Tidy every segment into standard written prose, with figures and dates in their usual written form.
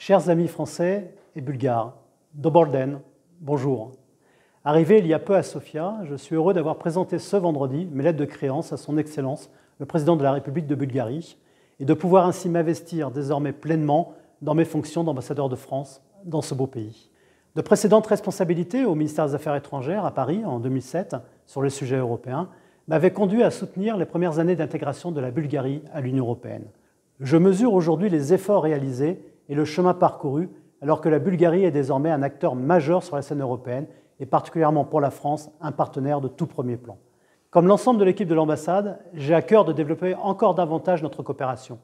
Chers amis français et bulgares, Dobar den, bonjour. Arrivé il y a peu à Sofia, je suis heureux d'avoir présenté ce vendredi mes lettres de créance à son Excellence, le Président de la République de Bulgarie, et de pouvoir ainsi m'investir désormais pleinement dans mes fonctions d'ambassadeur de France dans ce beau pays. De précédentes responsabilités au ministère des Affaires étrangères à Paris en 2007 sur les sujets européens m'avaient conduit à soutenir les premières années d'intégration de la Bulgarie à l'Union européenne. Je mesure aujourd'hui les efforts réalisés et le chemin parcouru alors que la Bulgarie est désormais un acteur majeur sur la scène européenne et particulièrement pour la France, un partenaire de tout premier plan. Comme l'ensemble de l'équipe de l'ambassade, j'ai à cœur de développer encore davantage notre coopération.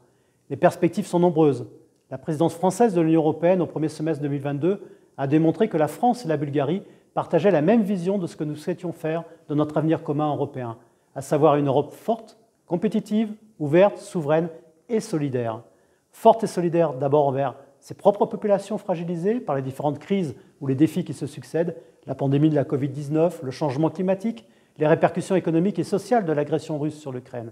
Les perspectives sont nombreuses. La présidence française de l'Union européenne au premier semestre 2022 a démontré que la France et la Bulgarie partageaient la même vision de ce que nous souhaitions faire de notre avenir commun européen, à savoir une Europe forte, compétitive, ouverte, souveraine et solidaire. Forte et solidaire d'abord envers ses propres populations fragilisées par les différentes crises ou les défis qui se succèdent, la pandémie de la Covid-19, le changement climatique, les répercussions économiques et sociales de l'agression russe sur l'Ukraine.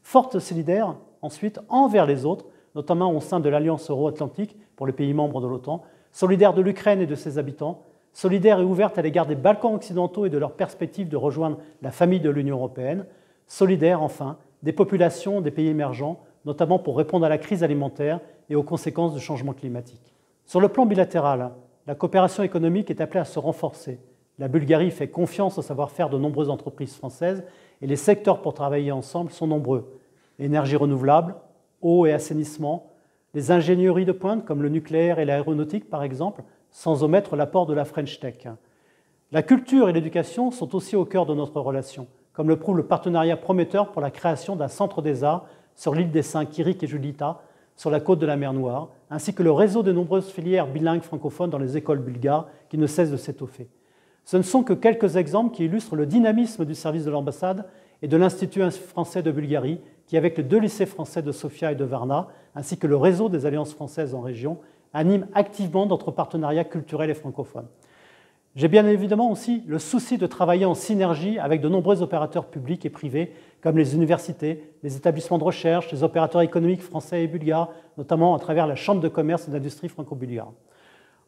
Forte et solidaire ensuite envers les autres, notamment au sein de l'Alliance euro-atlantique pour les pays membres de l'OTAN, solidaire de l'Ukraine et de ses habitants, solidaire et ouverte à l'égard des Balkans occidentaux et de leur perspective de rejoindre la famille de l'Union européenne, solidaire enfin des populations des pays émergents, notamment pour répondre à la crise alimentaire et aux conséquences du changement climatique. Sur le plan bilatéral, la coopération économique est appelée à se renforcer. La Bulgarie fait confiance au savoir-faire de nombreuses entreprises françaises et les secteurs pour travailler ensemble sont nombreux. Énergie renouvelable, eau et assainissement, les ingénieries de pointe comme le nucléaire et l'aéronautique par exemple, sans omettre l'apport de la French Tech. La culture et l'éducation sont aussi au cœur de notre relation, comme le prouve le partenariat prometteur pour la création d'un centre des arts sur l'île des Saints Kirik et Julita, sur la côte de la mer Noire, ainsi que le réseau de nombreuses filières bilingues francophones dans les écoles bulgares qui ne cessent de s'étoffer. Ce ne sont que quelques exemples qui illustrent le dynamisme du service de l'ambassade et de l'Institut français de Bulgarie, qui, avec les 2 lycées français de Sofia et de Varna, ainsi que le réseau des alliances françaises en région, anime activement notre partenariat culturel et francophone. J'ai bien évidemment aussi le souci de travailler en synergie avec de nombreux opérateurs publics et privés, comme les universités, les établissements de recherche, les opérateurs économiques français et bulgares, notamment à travers la Chambre de commerce et d'industrie franco-bulgare.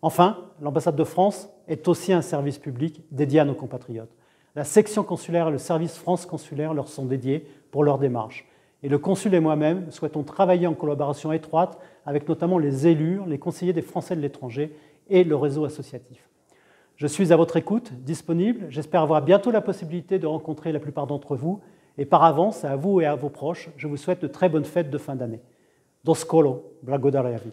Enfin, l'ambassade de France est aussi un service public dédié à nos compatriotes. La section consulaire et le service France consulaire leur sont dédiés pour leur démarche. Et le consul et moi-même souhaitons travailler en collaboration étroite avec notamment les élus, les conseillers des Français de l'étranger et le réseau associatif. Je suis à votre écoute, disponible. J'espère avoir bientôt la possibilité de rencontrer la plupart d'entre vous. Et par avance, à vous et à vos proches, je vous souhaite de très bonnes fêtes de fin d'année. Do skoro, blagodarevi.